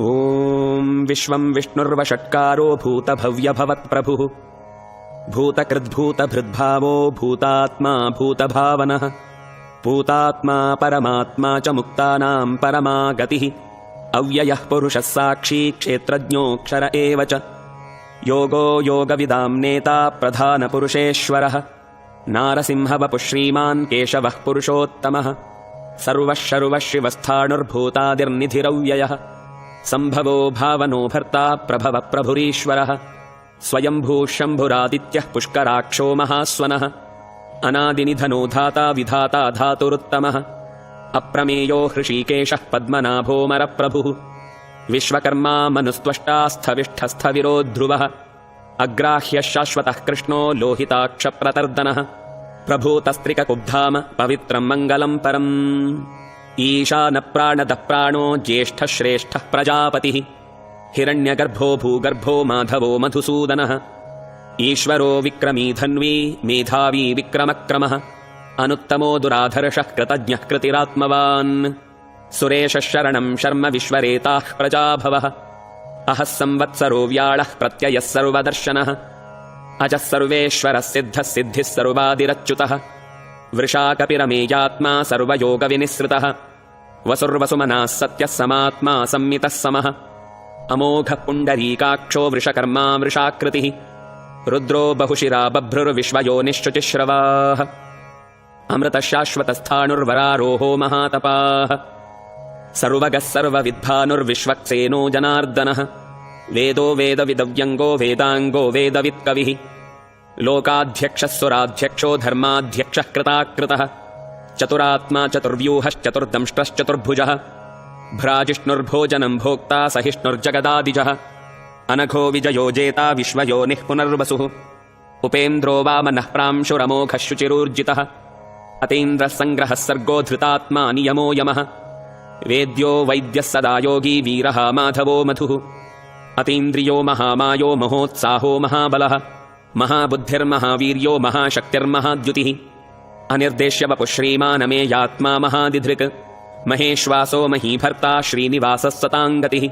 ॐ विश्वं विष्णुर्वषट्कारो भूतभव्यभवत्प्रभुः भूतकृद्भूतभृद्भावो भूतात्मा भूतभावनः भूतात्मा परमात्मा च मुक्तानां परमा गतिः अव्ययः पुरुषः साक्षी क्षेत्रज्ञोऽक्षर एव च योगो योगविदां नेता प्रधानपुरुषेश्वरः नारसिंहवपुः श्रीमान् केशवः पुरुषोत्तमः सर्वः शर्वः शिवस्थाणुर्भूतादिर्निधिरव्ययः सम्भवो भावनो भर्ता प्रभव प्रभुरीश्वरः स्वयंभूः शम्भुरादित्यः पुष्कराक्षो महास्वनः अनादिनिधनो धाता विधाता धातुरुत्तमः अप्रमेयो हृषीकेशः पद्मनाभोऽमरप्रभुः विश्वकर्मा मनुस्त्वष्टा स्थविष्ठस्थविरो ध्रुवः अग्राह्यः शाश्वतः कृष्णो लोहिताक्षप्रतर्दनः प्रभूतस्त्रिककुब्धाम पवित्रं मङ्गलं परम् ईशानप्राणदः प्राणो ज्येष्ठः श्रेष्ठः प्रजापतिः हिरण्यगर्भो भूगर्भो माधवो मधुसूदनः ईश्वरो विक्रमी धन्वी मेधावी विक्रमक्रमः अनुत्तमो दुराधर्षः कृतज्ञः कृतिरात्मवान् सुरेशः शरणं शर्म विश्वरेताः प्रजाभवः अहः संवत्सरो व्याळः प्रत्ययः सर्वदर्शनः अजः सर्वेश्वरः सिद्धः सिद्धिः सर्वादिरच्युतः वृषाकपिरमेयात्मा सर्वयोगविनिसृतः वसुर्वसुमनः सत्यः समात्मा संमितः समः अमोघः पुण्डरीकाक्षो वृषकर्मा वृषाकृतिः रुद्रो बहुशिरा बभ्रुर्विश्वयोनिश्चुतिश्रवाः अमृतशाश्वतस्थाणुर्वरारोहो महातपाः सर्वगः सर्वविद्भानुर्विश्वक्सेनो जनार्दनः वेदो वेदविदव्यङ्गो वेदाङ्गो वेदवित्कविः लोकाध्यक्षः सुराध्यक्षो धर्माध्यक्षः कृताकृतः चतुरात्मा चतुर्व्यूहश्चतुर्दंष्ट्रश्चतुर्भुजः भ्राजिष्णुर्भोजनं भोक्ता सहिष्णुर्जगदादिजः अनघो विजयो जेता विश्वयोनिः पुनर्वसुः उपेन्द्रो वामनः प्रांशुरमोघः शुचिरूर्जितः अतीन्द्रः सङ्ग्रहः सर्गो धृतात्मा नियमो यमः वेद्यो वैद्यः सदा योगी वीरः माधवो मधुः अतीन्द्रियो महामायो महोत्साहो महाबलः महाबुद्धिर्महावीर्यो महाशक्तिर्महाद्युतिः अनिर्देश्यवपुः श्रीमानमेयात्मा महादिधृक् महेश्वासो महीभर्ता श्रीनिवासः सताङ्गतिः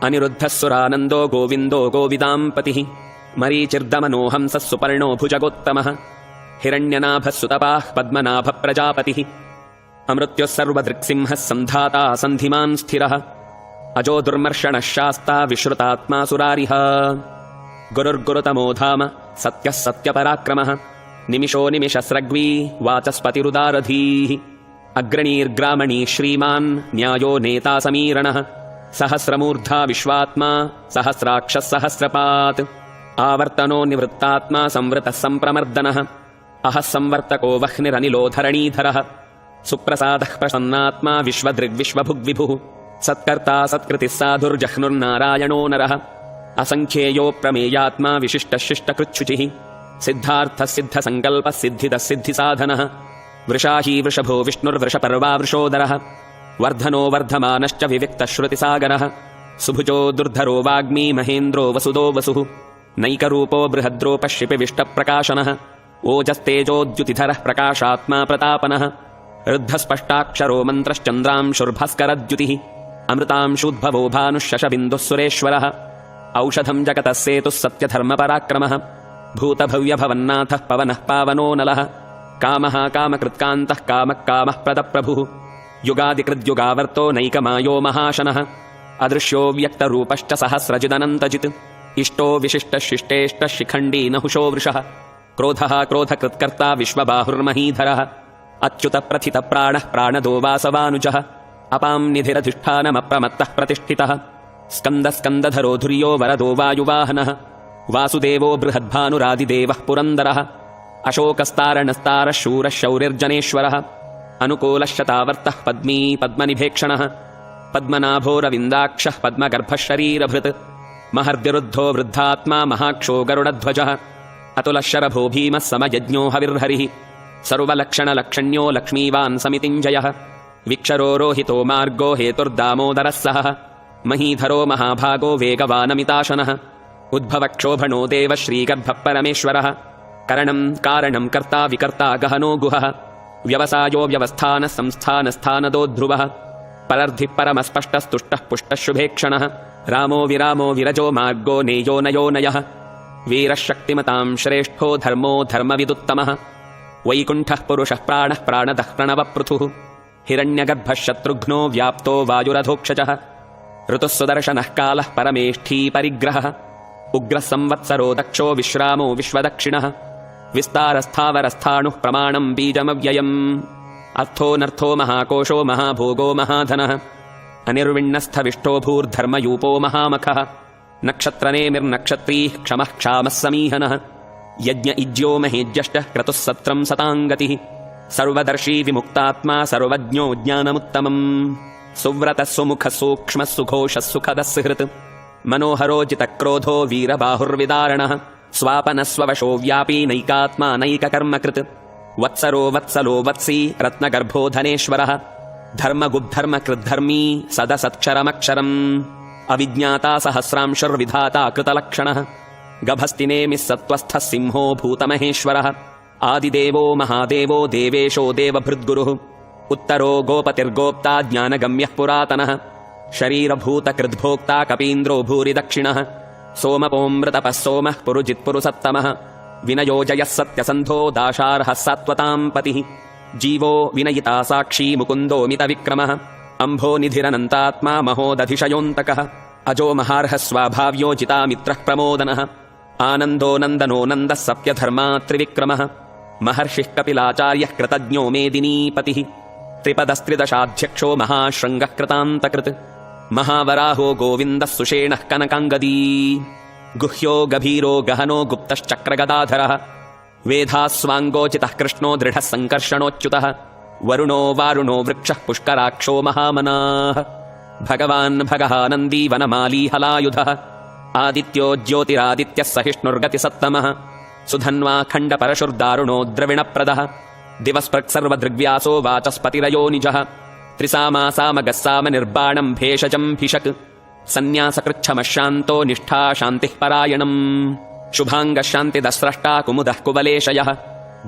अनिरुद्धः सुरानन्दो गोविन्दो गोविदाम्पतिः मरीचिर्दमनोहंसः सुपर्णो भुजगोत्तमः हिरण्यनाभः सुतपाः पद्मनाभप्रजापतिः अमृत्युः सर्वदृक्सिंहः सन्धाता सन्धिमान् स्थिरः अजो दुर्मर्षणः शास्ता विश्रुतात्मा सुरारिः गुरुर्गुरुतमो धाम सत्यः सत्यपराक्रमः निमिषो निमिषस्रग्वी वाचस्पतिरुदारधीः अग्रणीर्ग्रामणी श्रीमान् न्यायो नेता समीरणः सहस्रमूर्धा विश्वात्मा सहस्राक्षः सहस्रपात् आवर्तनो निवृत्तात्मा संवृतः सम्प्रमर्दनः अहः संवर्तको वह्निरनिलो धरणीधरः सुप्रसादः प्रसन्नात्मा विश्वदृग्विश्वभुग्विभुः सत्कर्ता सत्कृतिः साधुर्जह्नुर्नारायणो नरः असङ्ख्येयो प्रमेयात्मा विशिष्टः शिष्टकृच्छुचिः सिद्धार्थः सिद्धसङ्कल्पः सिद्धिदः सिद्धिसाधनः वृषाही वृषभो विष्णुर्वृषपर्वा वृषोदरः वर्धनो वर्धमानश्च विविक्तश्रुतिसागरः सुभुजो दुर्धरो वाग्मी महेन्द्रो वसुदो वसुः नैकरूपो बृहद्रोपः शिपिविष्टप्रकाशनः ओजस्तेजोद्युतिधरः प्रकाशात्मा प्रतापनः ऋद्धस्पष्टाक्षरो मन्त्रश्चन्द्रांशुर्भास्करद्युतिः अमृतांशूद्भवो भानुः शशबिन्दुः सुरेश्वरः औषधं जगतः सेतुः सत्यधर्मपराक्रमः भूतभव्यभवन्नाथः पवनः पावनो नलः कामः कामकृत्कान्तः कामः कामः प्रदप्रभुः युगादिकृद्युगावर्तो नैकमायो महाशनः अदृश्यो व्यक्तरूपश्च सहस्रजिदनन्तजित् इष्टो विशिष्टः शिष्टेष्टः शिखण्डी नहुषो वृषः क्रोधः क्रोधकृत्कर्ता विश्वबाहुर्महीधरः अच्युतप्रथितप्राणः प्राणदो वासवानुजः अपां निधिरधिष्ठानमप्रमत्तः प्रतिष्ठितः स्कन्दस्कन्दधरो धुर्यो वरदो वायुवाहनः वासुदेवो बृहद्भानुरादिदेवः पुरन्दरः अशोकस्तारणस्तारः शूरः शौरिर्जनेश्वरः अनुकूलः शतावर्तः पद्मी पद्मनिभेक्षणः पद्मनाभो रविन्दाक्षः पद्मगर्भः शरीरभृत् महर्दिरुद्धो वृद्धात्मा महाक्षो गरुडध्वजः अतुलः शरभो भीमः समयज्ञो हविर्हरिः सर्वलक्षणलक्षण्यो लक्ष्मीवान् समितिञ्जयः विक्षरो रोहितो मार्गो हेतुर्दामोदरः सहः महीधरो महाभागो वेगवानमिताशनः उद्भवक्षोभणो देव श्रीगर्भः परमेश्वरः करणं कारणं कर्ता विकर्ता गहनो गुहः व्यवसायो व्यवस्थानः संस्थानस्थानदो ध्रुवः परर्धिः परमस्पष्टस्तुष्टः पुष्टः शुभेक्षणः रामो विरामो विरजो मार्गो नेयो नयो नयः वीरः शक्तिमतां श्रेष्ठो धर्मो धर्मविदुत्तमः वैकुण्ठः पुरुषः प्राणः प्राणदः प्रणवपृथुः हिरण्यगर्भः शत्रुघ्नो व्याप्तो वायुरधोक्षजः ऋतुः सुदर्शनः कालः परमेष्ठी परिग्रहः उग्रः संवत्सरो दक्षो विश्रामो विश्वदक्षिणः विस्तारस्थावरस्थाणुः प्रमाणं बीजमव्ययम् अर्थोऽनर्थो महाकोशो महाभोगो महाधनः अनिर्विण्णस्थविष्टो भूर्धर्मयूपो महामखः नक्षत्रनेमिर्नक्षत्रीः क्षमः क्षामः समीहनः यज्ञ इज्यो महेज्यष्टः क्रतुः सत्रं सताङ्गतिः सर्वदर्शी विमुक्तात्मा सर्वज्ञो ज्ञानमुत्तमम् सुव्रतः सुमुखः सूक्ष्मः सुघोषः सुखदः सुहृत् मनोहरो जितक्रोधो वीरबाहुर्विदारणः स्वापनस्ववशो व्यापी नैकात्मा नैककर्मकृत् वत्सरो वत्सलो वत्सी रत्नगर्भो धनेश्वरः धर्मगुद्धर्मकृद्धर्मी सदसत्क्षरमक्षरम् अविज्ञाता सहस्रांशुर्विधाता कृतलक्षणः गभस्तिनेमिः सत्त्वस्थः सिंहो भूतमहेश्वरः आदिदेवो महादेवो देवेशो देवभृद्गुरुः उत्तरो गोपतिर्गोप्ता ज्ञानगम्यः पुरातनः शरीरभूतकृद्भोक्ता कपीन्द्रो भूरि दक्षिणः सोमपोऽमृतपः सोमः पुरुजित्पुरुसत्तमः विनयोजयः सत्यसन्धो दाशार्हः सात्वतां पतिः जीवो विनयिता साक्षी मुकुन्दो मितविक्रमः अम्भोनिधिरनन्तात्मा महोदधिशयोऽन्तकः अजो महार्हः स्वाभाव्यो जितामित्रः प्रमोदनः आनन्दो नन्दनो नन्दः सत्यधर्मा त्रिविक्रमः महर्षिः कपिलाचार्यः कृतज्ञो मेदिनीपतिः त्रिपदस्त्रिदशाध्यक्षो महाशृङ्गः कृतान्तकृत् महावराहो गोविन्दः सुषेणः कनकाङ्गदी गुह्यो गभीरो गहनो गुप्तश्चक्रगदाधरः वेधास्वाङ्गोचितः कृष्णो दृढः सङ्कर्षणोच्युतः वरुणो वारुणो वृक्षः पुष्कराक्षो महामनाः भगवान् भगहानन्दी वनमाली हलायुधः आदित्यो ज्योतिरादित्यः सहिष्णुर्गतिसत्तमः सुधन्वा खण्डपरशुर्दारुणो द्रविणप्रदः दिवस्पृक्सर्वदृग्व्यासो वाचस्पतिरयो निजः त्रिसामासामगः सामनिर्बाणम् भेषजम् भिषक् सन्न्यासकृच्छमशान्तो निष्ठा शान्तिः परायणम् शुभाङ्गः शान्तिदस्रष्टा कुमुदः कुवलेशयः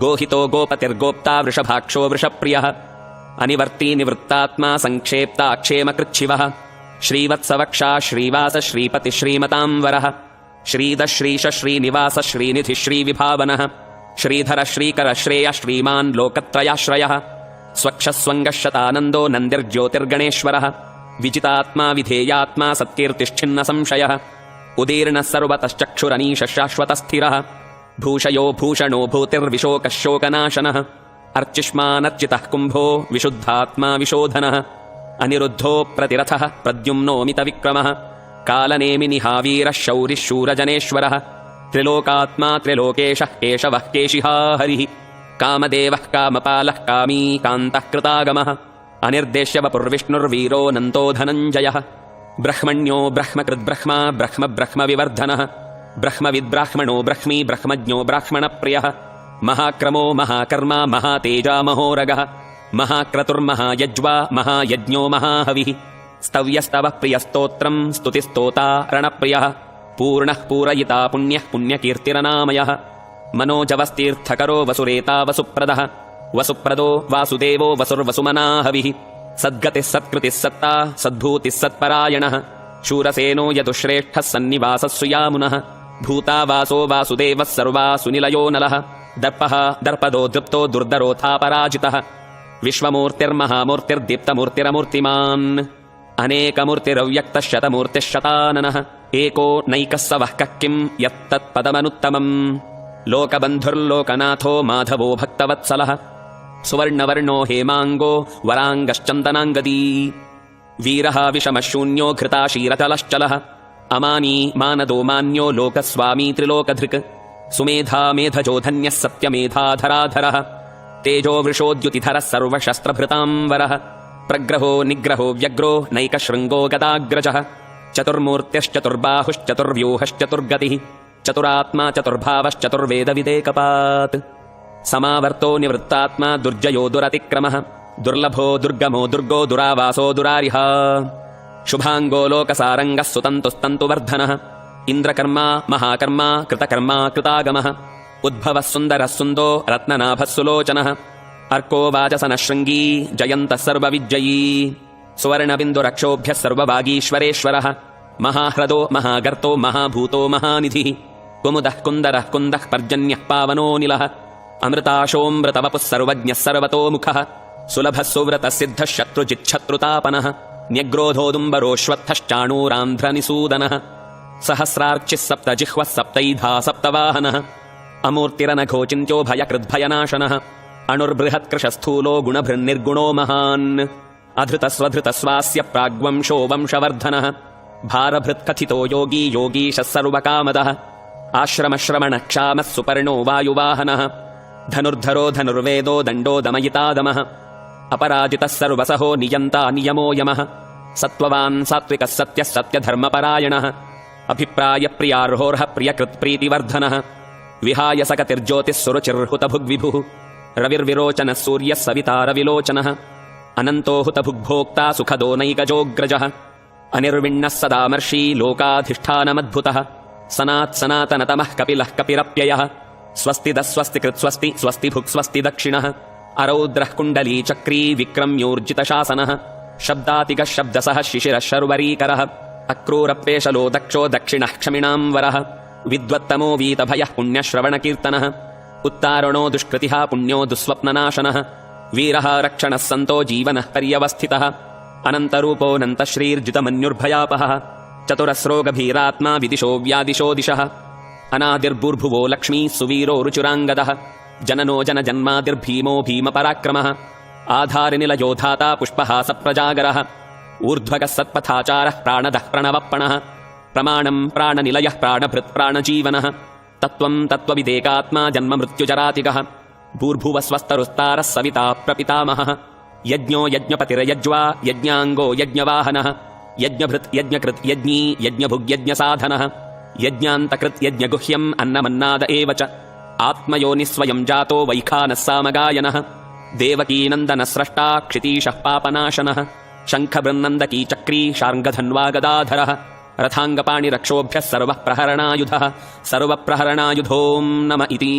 गोहितो गोपतिर्गोप्ता वृषभाक्षो वृषप्रियः अनिवर्ती निवृत्तात्मा सङ्क्षेप्ता क्षेमकृच्छिवः श्रीवत्सवक्षा श्रीवास श्रीपतिः श्रीमतां वरः श्रीद श्रीश श्रीनिवास श्रीनिधिः श्रीविभावनः श्रीधर श्रीकर श्रेय श्रीमान् लोकत्रयाश्रयः स्वक्षस्वङ्गशतानन्दो नन्दिर्ज्योतिर्गणेश्वरः विजितात्मा विधेयात्मा सत्कीर्तिश्छिन्न संशयः उदीर्णः सर्वतश्चक्षुरनीशः शाश्वतस्थिरः भूषयो भूषणो भूतिर्विशोकः शोकनाशनः अर्चिष्मानर्चितः कुम्भो विशुद्धात्मा विशोधनः अनिरुद्धो प्रतिरथः प्रद्युम्नो मितविक्रमः कालनेमिनिहावीरः शौरिः शूरजनेश्वरः त्रिलोकात्मा त्रिलोकेशः केशवः केशिहा हरिः कामदेवः कामपालः कामी कान्तः कृतागमः अनिर्देश्य वपुर्विष्णुर्वीरो नन्तो धनञ्जयः ब्रह्मण्यो ब्रह्मकृद्ब्रह्मा ब्रह्म ब्रह्मविवर्धनः ब्रह्मविद्ब्राह्मणो ब्रह्मी ब्रह्मज्ञो ब्राह्मणप्रियः महाक्रमो महाकर्मा महातेजा महोरगः महाक्रतुर्महायज्वा महायज्ञो महाहविः स्तव्यस्तवः प्रियस्तोत्रम् स्तुतिस्तोता रणप्रियः पूर्णः पूरयिता पुण्यः पुण्यकीर्तिरनामयः मनोजवस्तीर्थकरो वसुरेता वसुप्रदः वसुप्रदो वासुदेवो वसुर्वसुमनाहविः सद्गतिः सत्कृतिः सत्ता सद्भूतिः सत्परायणः शूरसेनो यदुश्रेष्ठः सन्निवासः सुयामुनः भूता वासो वासुदेवः सर्वासुनिलयो नलः दर्पः दर्पदो दृप्तो दुर्धरोऽथापराजितः विश्वमूर्तिर्महामूर्तिर्दीप्तमूर्तिरमूर्तिमान् अनेकमूर्तिरव्यक्तः शतमूर्तिः शताननः एको नैकः स वः कः किम् यत्तत्पदमनुत्तमम् लोकबन्धुर्लोकनाथो माधवो भक्तवत्सलः सुवर्णवर्णो हेमाङ्गो वराङ्गश्चन्दनाङ्गदी वीरः विषमः शून्यो घृताशीरचलश्चलः अमानी मानदो मान्यो लोकस्वामी त्रिलोकधृक् सुमेधा मेधजो धन्यः सत्यमेधाधराधरः तेजो वृषोद्युतिधरः सर्वशस्त्रभृताम्बरः प्रग्रहो निग्रहो व्यग्रो नैकशृङ्गो गदाग्रजः चतुर्मूर्त्यश्चतुर्बाहुश्चतुर्व्यूहश्चतुर्गतिः चतुरात्मा चतुर्भावश्चतुर्वेदविदेकपात् समावर्तो निवृत्तात्मा दुर्जयो दुरतिक्रमः दुर्लभो दुर्गमो दुर्गो दुरावासो दुरारिः शुभाङ्गो लोकसारङ्गः सुतन्तुस्तन्तुवर्धनः इन्द्रकर्मा महाकर्मा कृतकर्मा कृतागमः उद्भवः सुन्दरः सुन्दो रत्ननाभः सुलोचनः अर्को वाचसनः शृङ्गी जयन्तः सर्वविजयी सुवर्णबिन्दुरक्षोभ्यः सर्वभागीश्वरेश्वरः महाह्रदो महागर्तो महाभूतो महानिधिः कुमुदः कुन्दरः कुन्दः पर्जन्यः पावनोऽनिलः अमृताशोऽमृतवपुः सर्वज्ञः सर्वतोमुखः सुलभः सुव्रतः सिद्धः शत्रुजिच्छत्रुतापनः न्यग्रोधोदुम्बरोऽश्वत्थश्चाणूरान्ध्रनिसूदनः सहस्रार्चिः सप्तजिह्वः सप्तैधा सप्तवाहनः अमूर्तिरनघोचिन्त्यो भयकृद्भयनाशनः अणुर्बृहत्कृशस्थूलो गुणभृन्निर्गुणो महान् अधृतस्वधृतस्वास्य प्राग्वंशो वंशवर्धनः भारभृत्कथितो योगी योगीशः सर्वकामदः आश्रमश्रमणक्षामः सुपर्णो वायुवाहनः धनुर्धरो धनुर्वेदो दण्डो दमयितादमः अपराजितः सर्वसहो नियन्ता नियमो यमः सत्त्ववान् सात्विकः सत्यः सत्यधर्मपरायणः अभिप्रायप्रियार्होर्ह प्रियकृत्प्रीतिवर्धनः विहाय सकतिर्ज्योतिः सुरुचिर्हुतभुग्विभुः रविर्विरोचनः सूर्यः सविता रविलोचनः अनन्तो हुतभुग्भोक्ता सुखदो नैकजोऽग्रजः अनिर्विण्णः सदामर्षी लोकाधिष्ठानमद्भुतः सनात्सनातनतमः कपिलः कपिरप्ययः स्वस्तिदस्वस्तिकृत्स्वस्ति स्वस्तिभुक्स्वस्ति दक्षिणः अरौद्रः कुण्डली चक्री विक्रम्योर्जितशासनः शब्दातिकः शब्दसः शिशिरः शर्वरीकरः अक्रूरप्वेशलो दक्षो दक्षिणः क्षमिणां वरः विद्वत्तमो वीतभयः पुण्यश्रवणकीर्तनः उत्तारणो दुष्कृतिः पुण्यो दुःस्वप्ननाशनः वीरः रक्षणः सन्तो जीवनः पर्यवस्थितः अनन्तरूपोऽनन्तश्रीर्जितमन्युर्भयापहः चतुरस्रो गभीरात्मा विदिशो व्यादिशो दिशः अनादिर्भूर्भुवो लक्ष्मीः सुवीरो रुचिराङ्गदः जननो जनजन्मादिर्भीमो भीमपराक्रमः आधारनिलयो धाता पुष्पहासप्रजागरः ऊर्ध्वगः सत्पथाचारः प्राणदः प्रणवप्पणः प्रमाणं प्राणनिलयः प्राणभृत् प्राणजीवनः तत्त्वं तत्त्वविदेकात्मा जन्ममृत्युजरातिगः भूर्भुवस्वस्तरुस्तारः सविता प्रपितामहः यज्ञो यज्ञपतिरयज्वा यज्ञाङ्गो यज्ञवाहनः यज्ञभृत् यज्ञकृत् यज्ञी यज्ञभुग्यज्ञसाधनः यज्ञान्तकृत् यज्ञगुह्यम् अन्नमन्नाद एव च आत्मयोनिस्वयं जातो वैखानः सामगायनः देवकीनन्दनस्रष्टा क्षितीशः पापनाशनः शङ्खबृन्नन्दकी चक्री शार्ङ्गधन्वा गदाधरः रथाङ्गपाणिरक्षोभ्यः सर्वप्रहरणायुधः सर्वप्रहरणायुधोऽं नम इति।